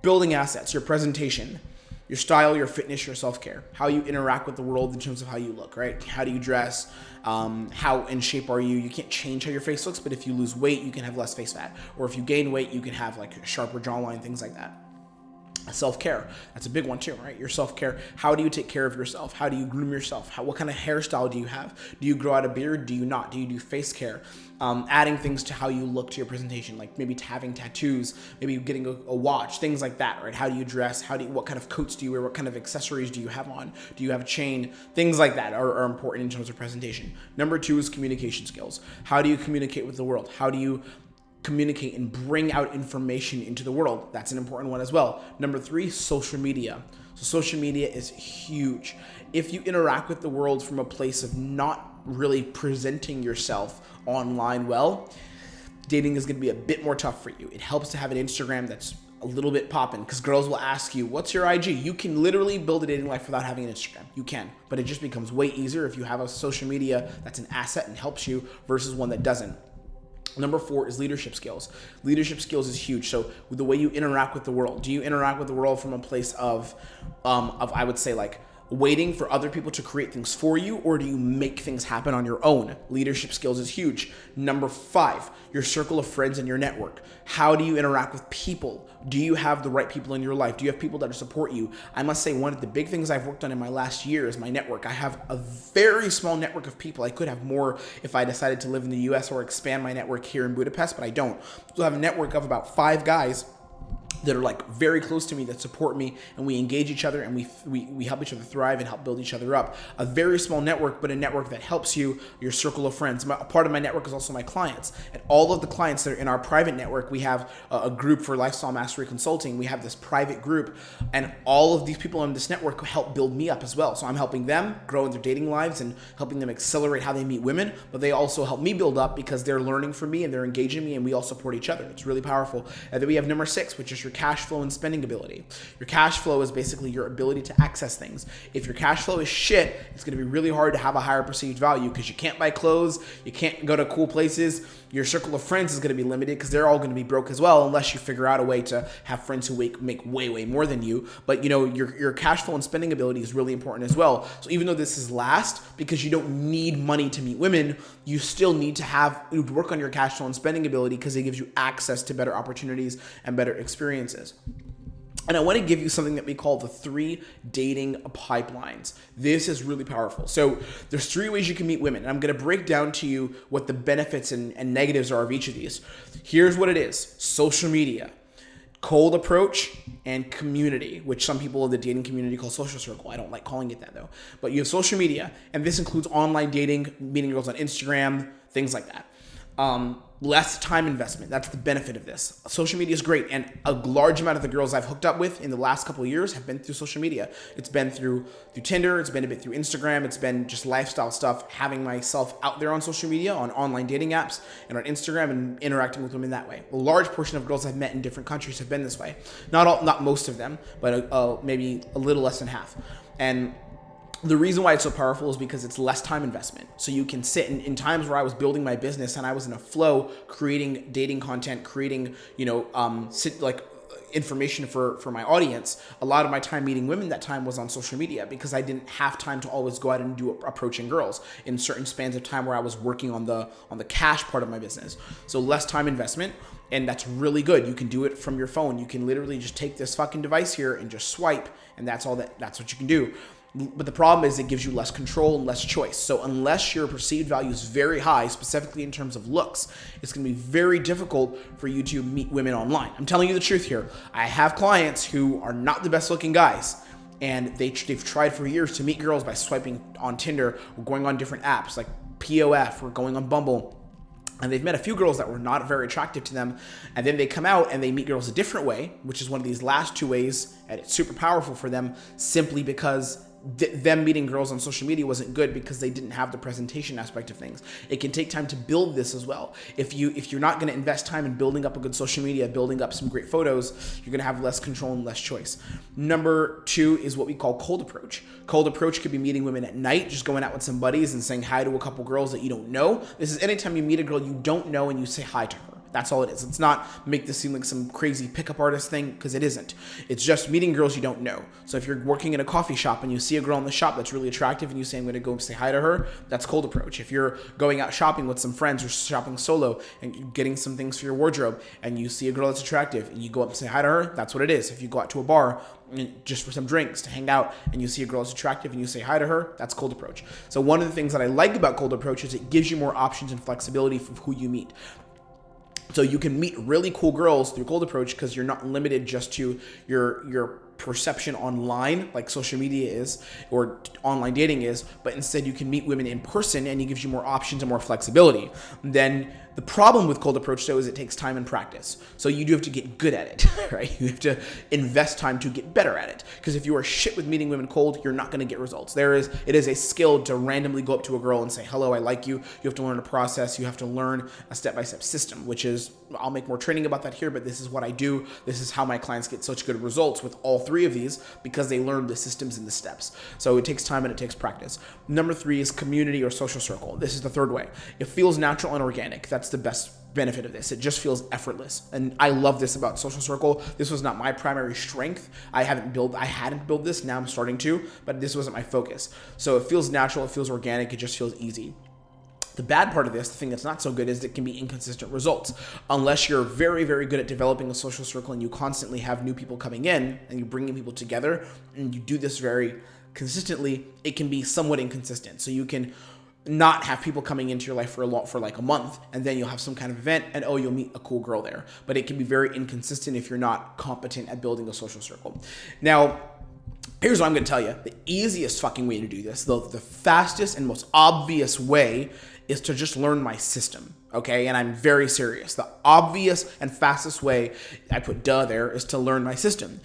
building assets, your presentation, your style, your fitness, your self-care, how you interact with the world in terms of how you look, right? How do you dress? How in shape are you? You can't change how your face looks, but if you lose weight, you can have less face fat. Or if you gain weight, you can have like a sharper jawline, things like that. Self-care, that's a big one too, right? Your self-care, how do you take care of yourself? How do you groom yourself? What kind of hairstyle do you have? Do you grow out a beard? Do you not? Do you do face care? Adding things to how you look to your presentation, like maybe having tattoos, maybe getting a watch, things like that, right? How do you dress? What kind of coats do you wear? What kind of accessories do you have on? Do you have a chain? Things like that are important in terms of presentation. Number 2 is communication skills. How do you communicate with the world? How do you communicate and bring out information into the world? That's an important one as well. Number 3, social media. So social media is huge. If you interact with the world from a place of not really presenting yourself online well, dating is going to be a bit more tough for you. It helps to have an Instagram that's a little bit popping, because girls will ask you, what's your IG? You can literally build a dating life without having an Instagram. You can, but it just becomes way easier if you have a social media that's an asset and helps you versus one that doesn't. Number 4 is leadership skills. Leadership skills is huge. So the way you interact with the world, do you interact with the world from a place of I would say like waiting for other people to create things for you, or do you make things happen on your own? Leadership skills is huge. Number 5, your circle of friends and your network. How do you interact with people? Do you have the right people in your life? Do you have people that support you? I must say, one of the big things I've worked on in my last year is my network. I have a very small network of people. I could have more if I decided to live in the US or expand my network here in Budapest, but I don't. So I have a network of about 5 guys that are like very close to me, that support me, and we engage each other, and we help each other thrive and help build each other up. A very small network, but a network that helps you, your circle of friends. A part of my network is also my clients, and all of the clients that are in our private network, we have a group for lifestyle mastery consulting. We have this private group, and all of these people in this network help build me up as well. So I'm helping them grow in their dating lives and helping them accelerate how they meet women, but they also help me build up because they're learning from me and they're engaging me, and we all support each other. It's really powerful. And then we have number 6, which is your your cash flow and spending ability. Your cash flow is basically your ability to access things. If your cash flow is shit, it's going to be really hard to have a higher perceived value because you can't buy clothes, you can't go to cool places. Your circle of friends is going to be limited because they're all going to be broke as well, unless you figure out a way to have friends who make way more than you. But your cash flow and spending ability is really important as well. So even though this is last, because you don't need money to meet women, you still need to work on your cash flow and spending ability because it gives you access to better opportunities and better experiences. And I want to give you something that we call the 3 dating pipelines. This is really powerful. So there's 3 ways you can meet women. And I'm going to break down to you what the benefits and negatives are of each of these. Here's what it is. Social media, cold approach, and community, which some people in the dating community call social circle. I don't like calling it that though. But you have social media, and this includes online dating, meeting girls on Instagram, things like that. Less time investment. That's the benefit of this. Social media is great, and a large amount of the girls I've hooked up with in the last couple of years have been through social media. It's been through Tinder, it's been a bit through Instagram, it's been just lifestyle stuff, having myself out there on social media, on online dating apps, and on Instagram, and interacting with women that way. A large portion of girls I've met in different countries have been this way. Not most of them, but maybe a little less than half. And the reason why it's so powerful is because it's less time investment. So you can sit in times where I was building my business and I was in a flow, creating dating content, creating, information for my audience. A lot of my time meeting women that time was on social media because I didn't have time to always go out and do approaching girls in certain spans of time where I was working on the cash part of my business. So less time investment. And that's really good. You can do it from your phone. You can literally just take this fucking device here and just swipe, and that's what you can do. But the problem is it gives you less control and less choice. So unless your perceived value is very high, specifically in terms of looks, it's going to be very difficult for you to meet women online. I'm telling you the truth here. I have clients who are not the best looking guys, and they've tried for years to meet girls by swiping on Tinder or going on different apps like POF or going on Bumble. And they've met a few girls that were not very attractive to them. And then they come out and they meet girls a different way, which is one of these last 2 ways. And it's super powerful for them simply because them meeting girls on social media wasn't good because they didn't have the presentation aspect of things. It can take time to build this as well. If you're not going to invest time in building up a good social media, building up some great photos, you're going to have less control and less choice. Number 2 is what we call cold approach. Cold approach could be meeting women at night, just going out with some buddies and saying hi to a couple girls that you don't know. This is anytime you meet a girl you don't know and you say hi to her. That's all it is. It's not make this seem like some crazy pickup artist thing, because it isn't. It's just meeting girls you don't know. So if you're working in a coffee shop and you see a girl in the shop that's really attractive and you say, I'm going to go and say hi to her, that's cold approach. If you're going out shopping with some friends or shopping solo and you're getting some things for your wardrobe and you see a girl that's attractive and you go up and say hi to her, that's what it is. If you go out to a bar just for some drinks to hang out and you see a girl that's attractive and you say hi to her, that's cold approach. So one of the things that I like about cold approach is it gives you more options and flexibility for who you meet. So you can meet really cool girls through cold approach because you're not limited just to your perception online like social media is or online dating is, but instead you can meet women in person and it gives you more options and more flexibility. Then the problem with cold approach though is it takes time and practice. So you do have to get good at it, right? You have to invest time to get better at it, because if you are shit with meeting women cold, you're not going to get results. It is a skill to randomly go up to a girl and say, hello, I like you. You have to learn a process. You have to learn a step-by-step system, which is, I'll make more training about that here, but this is what I do. This is how my clients get such good results with all 3 of these, because they learn the systems and the steps. So it takes time and it takes practice. Number 3 is community or social circle. This is the 3rd way. It feels natural and organic. That's the best benefit of this. It just feels effortless. And I love this about social circle. This was not my primary strength. I hadn't built this. Now I'm starting to, but this wasn't my focus. So it feels natural. It feels organic. It just feels easy. The bad part of this, the thing that's not so good, is it can be inconsistent results. Unless you're very, very good at developing a social circle and you constantly have new people coming in and you're bringing people together and you do this very consistently, it can be somewhat inconsistent. So you can not have people coming into your life for like a month, and then you'll have some kind of event and you'll meet a cool girl there. But it can be very inconsistent if you're not competent at building a social circle. Now, here's what I'm going to tell you. The easiest fucking way to do this, the fastest and most obvious way, is to just learn my system, okay? And I'm very serious. The obvious and fastest way, I put duh there, is to learn my system.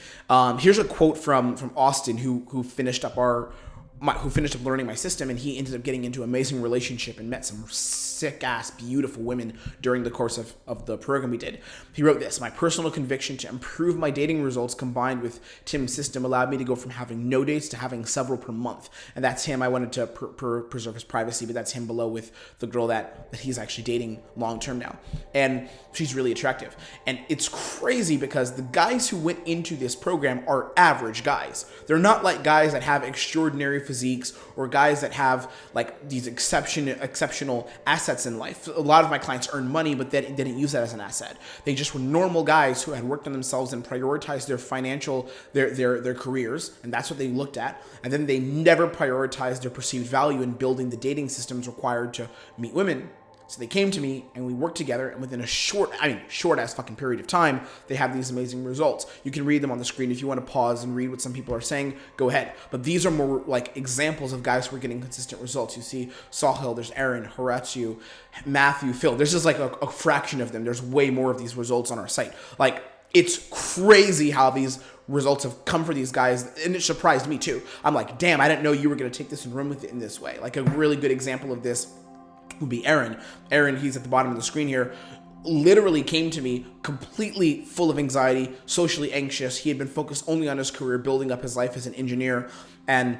Here's a quote from Austin, who finished up our who finished up learning my system, and he ended up getting into an amazing relationship and met some sick-ass, beautiful women during the course of the program we did. He wrote this: my personal conviction to improve my dating results combined with Tim's system allowed me to go from having no dates to having several per month. And that's him. I wanted to preserve his privacy, but that's him below with the girl that he's actually dating long-term now. And she's really attractive. And it's crazy because the guys who went into this program are average guys. They're not like guys that have extraordinary physiques or guys that have like these exceptional assets in life. A lot of my clients earn money, but they didn't use that as an asset. They just were normal guys who had worked on themselves and prioritized their financial, their careers, and that's what they looked at. And then they never prioritized their perceived value in building the dating systems required to meet women. So they came to me and we worked together, and within a short ass fucking period of time, they have these amazing results. You can read them on the screen. If you want to pause and read what some people are saying, go ahead. But these are more like examples of guys who are getting consistent results. You see Sahil, there's Aaron, Horatio, Matthew, Phil. There's just like a fraction of them. There's way more of these results on our site. Like, it's crazy how these results have come for these guys, and it surprised me too. I'm like, damn, I didn't know you were going to take this and run with it in this way. Like, a really good example of this would be Aaron. Aaron, he's at the bottom of the screen here, literally came to me completely full of anxiety, socially anxious. He had been focused only on his career, building up his life as an engineer, and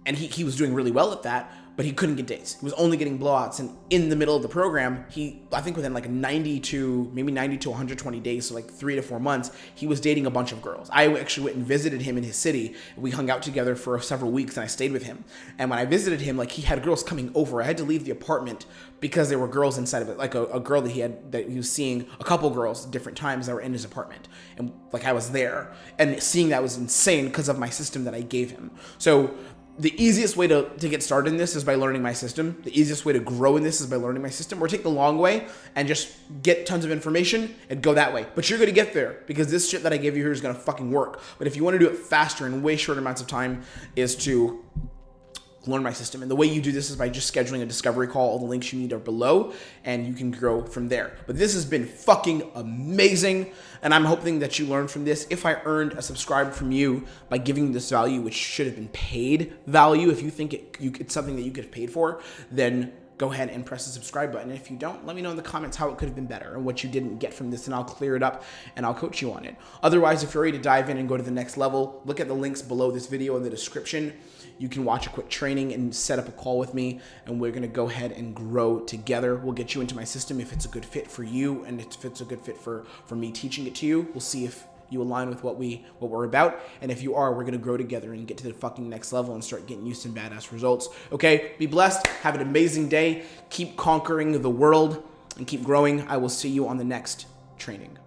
he was doing really well at that, but he couldn't get dates. He was only getting blowouts. And in the middle of the program, I think within like 90 to 120 days, so like 3 to 4 months, he was dating a bunch of girls. I actually went and visited him in his city. We hung out together for several weeks, and I stayed with him. And when I visited him, like, he had girls coming over. I had to leave the apartment because there were girls inside of it, like a girl that he was seeing, a couple girls at different times that were in his apartment. And like, I was there, and seeing that was insane because of my system that I gave him. So the easiest way to get started in this is by learning my system. The easiest way to grow in this is by learning my system. Or take the long way and just get tons of information and go that way. But you're going to get there because this shit that I gave you here is going to fucking work. But if you want to do it faster in way shorter amounts of time, is to learn my system. And the way you do this is by just scheduling a discovery call. All the links you need are below, and you can grow from there. But this has been fucking amazing, and I'm hoping that you learned from this. If I earned a subscribe from you by giving you this value, which should have been paid value, if you think it's something that you could have paid for, then go ahead and press the subscribe button. If you don't, let me know in the comments how it could have been better and what you didn't get from this, and I'll clear it up and I'll coach you on it. Otherwise, if you're ready to dive in and go to the next level, look at the links below this video in the description. You can watch a quick training and set up a call with me, and we're gonna go ahead and grow together. We'll get you into my system if it's a good fit for you, and if it's a good fit for me teaching it to you. We'll see if you align with what we're about. And if you are, we're gonna grow together and get to the fucking next level and start getting you some badass results. Okay, be blessed, have an amazing day, keep conquering the world, and keep growing. I will see you on the next training.